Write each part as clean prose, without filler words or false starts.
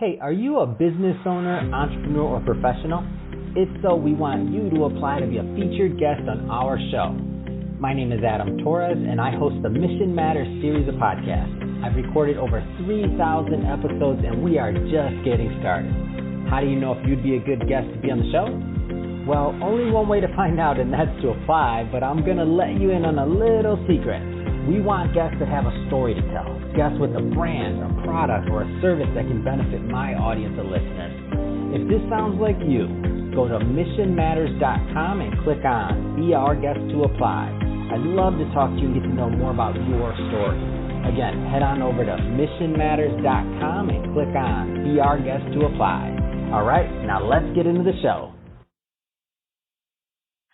Hey, are you a business owner, entrepreneur, or professional? If so, we want you to apply to be a featured guest on our show. My name is Adam Torres, and I host the Mission Matters series of podcasts. I've recorded over 3,000 episodes, and we are just getting started. How do you know if you'd be a good guest to be on the show? Well, only one way to find out, and that's to apply, but I'm going to let you in on a little secret. We want guests that have a story to tell, guests with a brand, a product, or a service that can benefit my audience of listeners. If this sounds like you, go to missionmatters.com and click on Be Our Guest to apply. I'd love to talk to you and get to know more about your story. Again, head on over to missionmatters.com and click on Be Our Guest to apply. All right, now let's get into the show.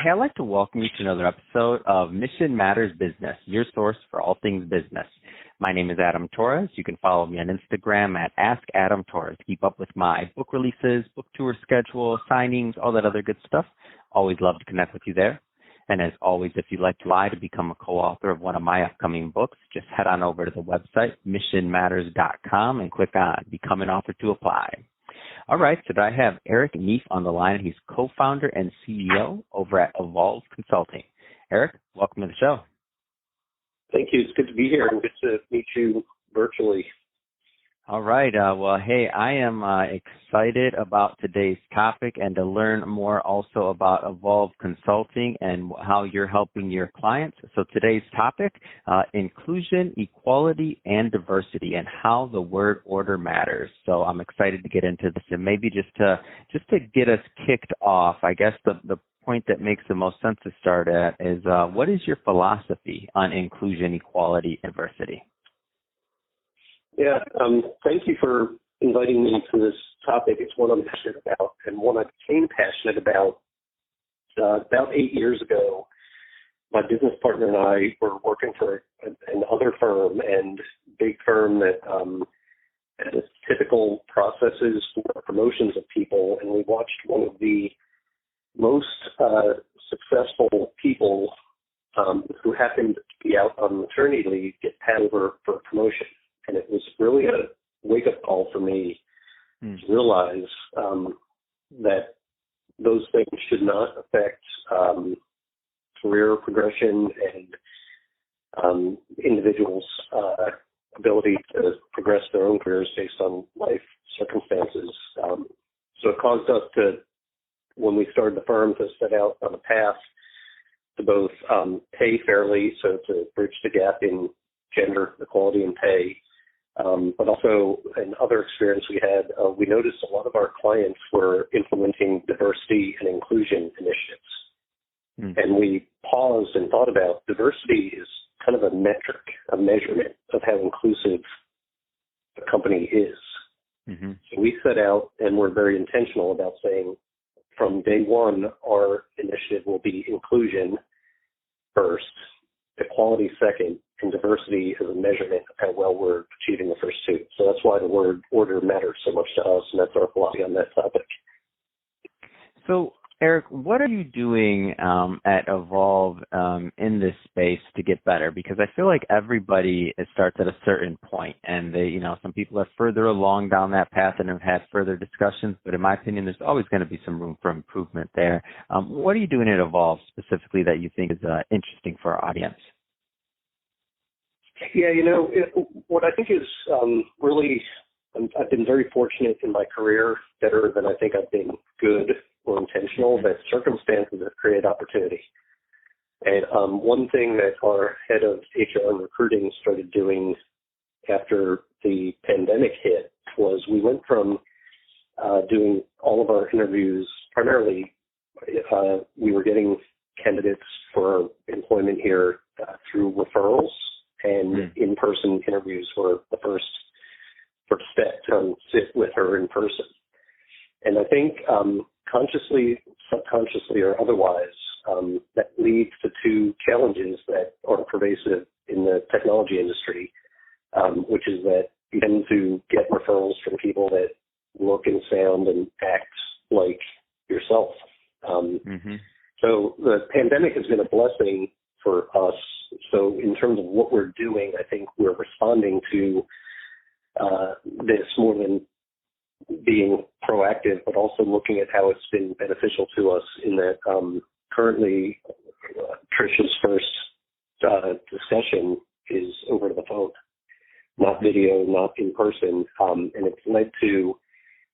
Hey, I'd like to welcome you to another episode of Mission Matters Business, your source for all things business. My name is Adam Torres. You can follow me on Instagram at AskAdamTorres. Keep up with my book releases, book tour schedule, signings, all that other good stuff. Always love to connect with you there. And as always, if you'd like to apply to become a co-author of one of my upcoming books, just head on over to the website, missionmatters.com, and click on Become an Author to apply. All right, so I have Eric Neef on the line. He's co-founder and CEO over at Evolve Consulting. Eric, welcome to the show. Thank you. It's good to be here and good to meet you virtually. All right. Well, hey, I am excited about today's topic and to learn more also about Evolve Consulting and how you're helping your clients. So today's topic, inclusion, equality, and diversity, and how the word order matters. So I'm excited to get into this, and maybe just to get us kicked off, I guess the point that makes the most sense to start at is what is your philosophy on inclusion, equality, and diversity? Yeah, thank you for inviting me to this topic. It's one I'm passionate about and one I became passionate about 8 years ago. My business partner and I were working for another firm, and big firm that had typical processes for promotions of people, and we watched one of the most successful people who happened to be out on maternity leave get passed over for promotion. And it was really a wake-up call for me to realize that those things should not affect career progression and individuals' ability to progress their own careers based on life circumstances. So it caused us to, when we started the firm, to set out on a path to both pay fairly, so to bridge the gap in gender equality and pay, but also in other experience we had, we noticed a lot of our clients were implementing diversity and inclusion initiatives. And we paused and thought about diversity is kind of a metric, a measurement of how inclusive the company is. So we set out and we're very intentional about saying from day one, our initiative will be inclusion first, equality second, and diversity as a measurement of how well we're achieving the first two. So that's why the word order matters so much to us, and that's our philosophy on that topic. So, Eric, what are you doing at Evolve in this space to get better? Because I feel like everybody starts at a certain point, and some people are further along down that path and have had further discussions. But in my opinion, there's always going to be some room for improvement there. What are you doing at Evolve specifically that you think is interesting for our audience? Yeah, what I think is really, I've been very fortunate in my career, better than I think I've been good or intentional, that circumstances have created opportunity. And one thing that our head of HR and recruiting started doing after the pandemic hit was we went from doing all of our interviews, primarily we were getting candidates for employment here through referrals, and in-person interviews were the first step to sit with her in person. And I think consciously, subconsciously, or otherwise, that leads to two challenges that are pervasive in the technology industry, which is that you tend to get referrals from people that look and sound and act like yourself. So the pandemic has been a blessing for us. So in terms of what we're doing, I think we're responding to this more than being proactive, but also looking at how it's been beneficial to us in that currently Trish's first discussion is over the phone, not video, not in person. And it's led to,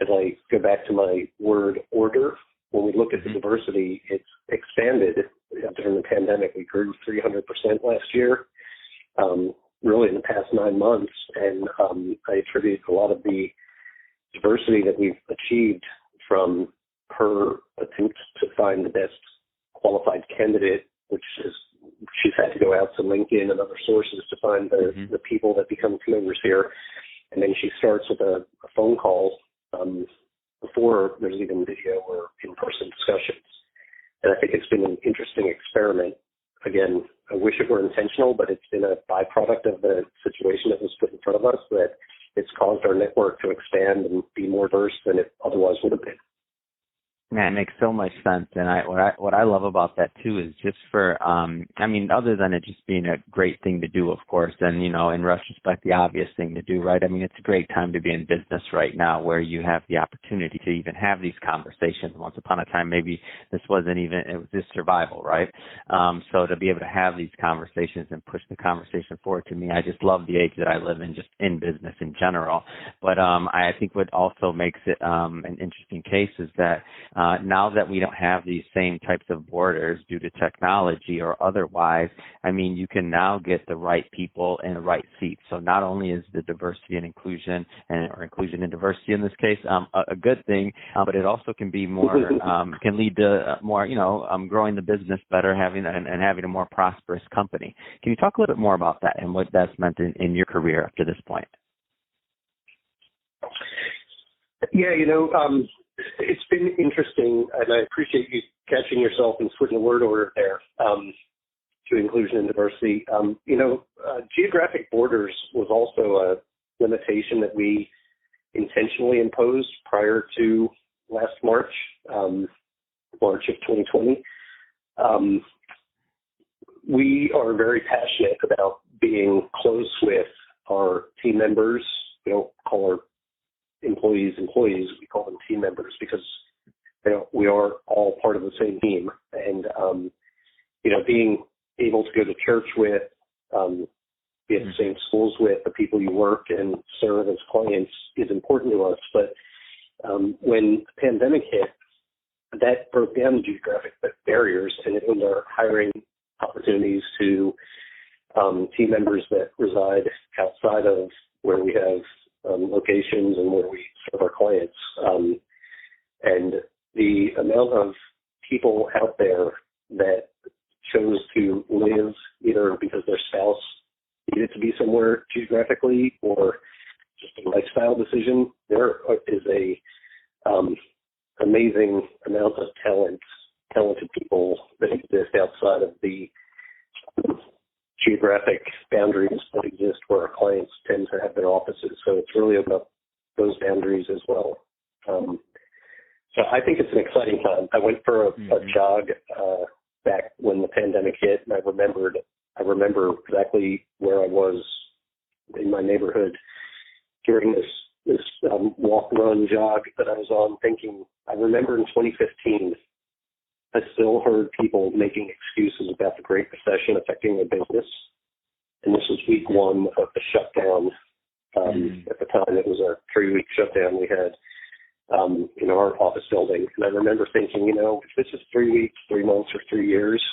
as I go back to my word order, when we look at the diversity, it's expanded. During the pandemic, we grew 300% last year, really in the past 9 months. And I attribute a lot of the diversity that we've achieved from her attempt to find the best qualified candidate, which is she's had to go out to LinkedIn and other sources to find the people that become members here. And then she starts with a phone call before there's even video or in-person discussions. And I think it's been an interesting experiment. Again, I wish it were intentional, but it's been a byproduct of the situation that was put in front of us that it's caused our network to expand and be more diverse than it otherwise would have been. Man, it makes so much sense. And what I love about that too is just for, other than it just being a great thing to do, of course, and, in retrospect, the obvious thing to do, right? I mean, it's a great time to be in business right now where you have the opportunity to even have these conversations. Once upon a time, maybe this wasn't even, it was just survival, right? So to be able to have these conversations and push the conversation forward, to me, I just love the age that I live in, just in business in general. But I think what also makes it an interesting case is that now that we don't have these same types of borders due to technology or otherwise, I mean, you can now get the right people in the right seats. So not only is the diversity and inclusion, or inclusion and diversity in this case, a good thing, but it also can be more, can lead to more, growing the business better, having a more prosperous company. Can you talk a little bit more about that and what that's meant in your career up to this point? Yeah, it's been interesting, and I appreciate you catching yourself and switching the word order there to inclusion and diversity. Geographic borders was also a limitation that we intentionally imposed prior to last March of 2020. We are very passionate about being close with our team members. We don't call our employees, we call them team members because we are all part of the same team. And, being able to go to church with, be at the same schools with the people you work and serve as clients is important to us. But when the pandemic hit, that broke down the geographic barriers and it opened our hiring opportunities to team members that reside outside of where we have locations and where we serve our clients. And the amount of people out there that chose to live either because their spouse needed to be somewhere geographically or just a lifestyle decision, there is a amazing amount of talented people that exist outside of the geographic boundaries that exist where our clients tend to have their offices. So it's really about those boundaries as well. So I think it's an exciting time. I went for a jog back when the pandemic hit, and I remember exactly where I was in my neighborhood during this walk, run, jog that I was on, thinking, I remember in 2015, I still heard people making excuses about the Great Recession affecting their business. And this was week one of the shutdown. At the time, it was a 3-week shutdown we had in our office building. And I remember thinking, if this is 3 weeks, 3 months, or 3 years,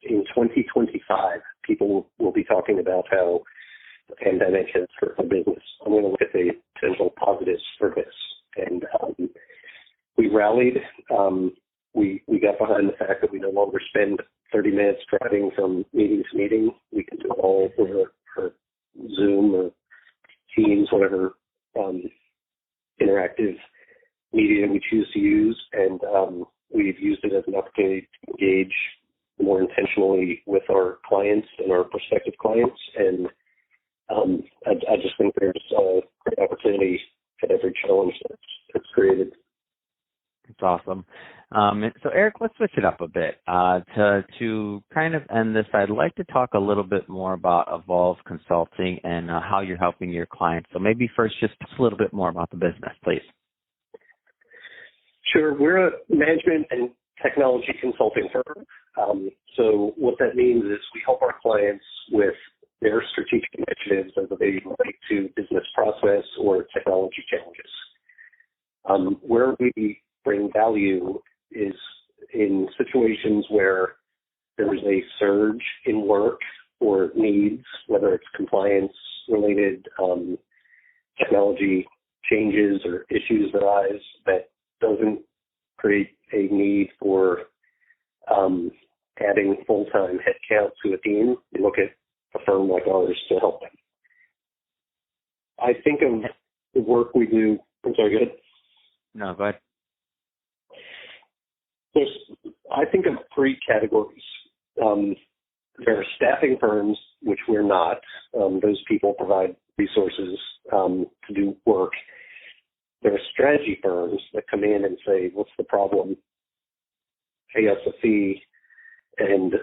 in 2025, people will be talking about how the pandemic has hurt the business. I'm going to look at the potential positives for this. And we rallied. We got behind the fact that we no longer spend 30 minutes driving from meeting to meeting. We can do it all over Zoom or Teams, whatever interactive media we choose to use. And we've used it as an opportunity to engage more intentionally with our clients and our prospective clients. And I just think there's a great opportunity at every challenge that's created. It's awesome. So, Eric, let's switch it up a bit. To kind of end this, I'd like to talk a little bit more about Evolve Consulting and how you're helping your clients. So maybe first, just a little bit more about the business, please. Sure. We're a management and technology consulting firm. So what that means is we help our clients with their strategic initiatives as they relate to business process or technology challenges. Where we bring value is in situations where there is a surge in work or needs, whether it's compliance-related technology changes or issues arise that doesn't create a need for adding full-time headcount to a team. We look at a firm like ours to help them. I think of the work we do. I'm sorry, go ahead. No, go ahead. I think of three categories. There are staffing firms, which we're not. Those people provide resources to do work. There are strategy firms that come in and say, what's the problem? Pay us a fee, and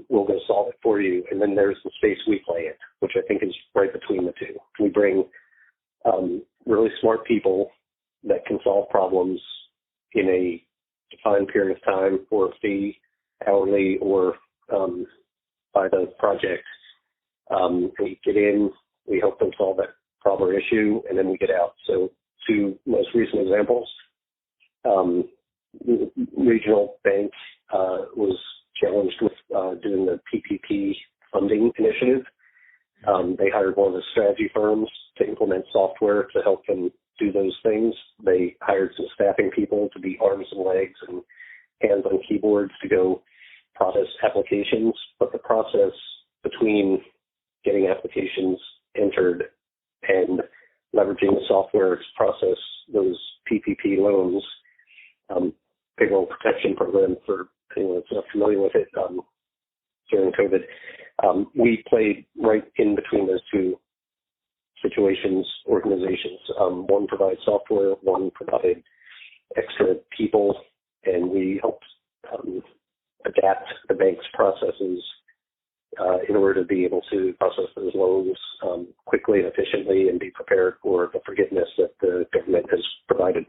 we'll go solve it for you. And then there's the space we play in, which I think is right between the two. We bring really smart people that can solve problems in a defined period of time for a fee, hourly, or by the project. We get in, we help them solve that problem or issue, and then we get out. So two most recent examples. Regional bank was challenged with doing the PPP funding initiative. They hired one of the strategy firms to implement software to help them do those things. They hired some staffing people to be arms and legs and hands on keyboards to go process applications. But the process between getting applications entered and leveraging the software to process those PPP loans, payroll protection program for anyone that's not familiar with it, during COVID, we played right in between those two situations, organizations. One provides software, one provided extra people, and we helped adapt the bank's processes in order to be able to process those loans quickly and efficiently and be prepared for the forgiveness that the government has provided.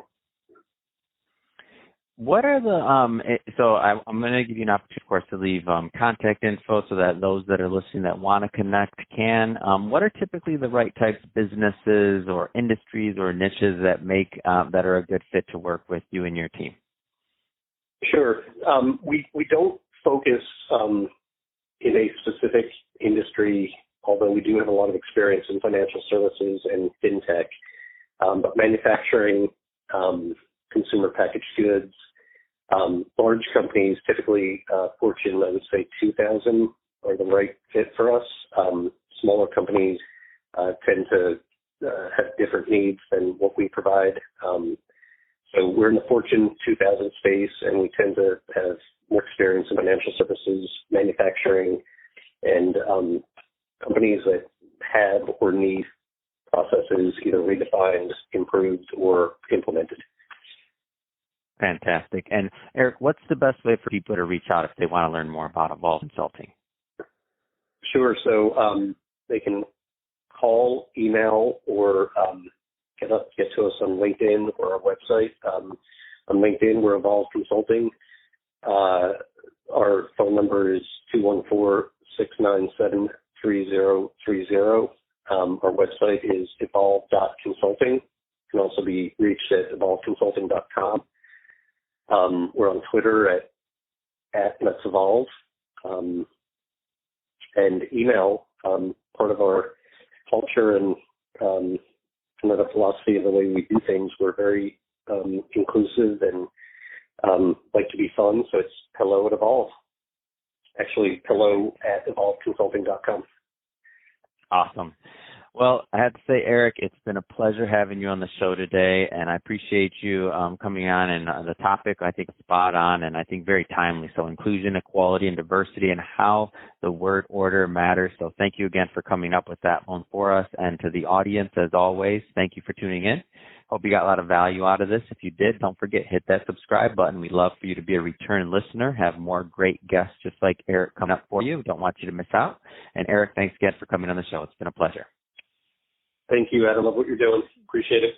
What are the, so I'm going to give you an opportunity, of course, to leave contact info so that those that are listening that want to connect can. What are typically the right types of businesses or industries or niches that that are a good fit to work with you and your team? Sure. We don't focus in a specific industry, although we do have a lot of experience in financial services and fintech, but manufacturing, consumer packaged goods, large companies, typically Fortune, I would say 2000 are the right fit for us. Smaller companies tend to have different needs than what we provide. So we're in the Fortune 2000 space, and we tend to have more experience in financial services, manufacturing, and companies that have or need processes either redefined, improved, or implemented. Fantastic. And Eric, what's the best way for people to reach out if they want to learn more about Evolve Consulting? Sure. So they can call, email, or get to us on LinkedIn or our website. On LinkedIn, we're Evolve Consulting. Our phone number is 214-697-3030. Our website is evolve.consulting. Can also be reached at evolveconsulting.com. We're on Twitter at Let's Evolve. And email, part of our culture and kind of the philosophy of the way we do things, we're very inclusive and like to be fun, so it's hello@Evolve. Actually, hello@evolveconsulting.com. Awesome. Well, I have to say, Eric, it's been a pleasure having you on the show today, and I appreciate you coming on. And the topic, I think, is spot on and I think very timely. So inclusion, equality, and diversity, and how the word order matters. So thank you again for coming up with that one for us. And to the audience, as always, thank you for tuning in. Hope you got a lot of value out of this. If you did, don't forget, hit that subscribe button. We'd love for you to be a return listener, have more great guests just like Eric coming up for you. Don't want you to miss out. And Eric, thanks again for coming on the show. It's been a pleasure. Thank you, Ed. I love what you're doing. Appreciate it.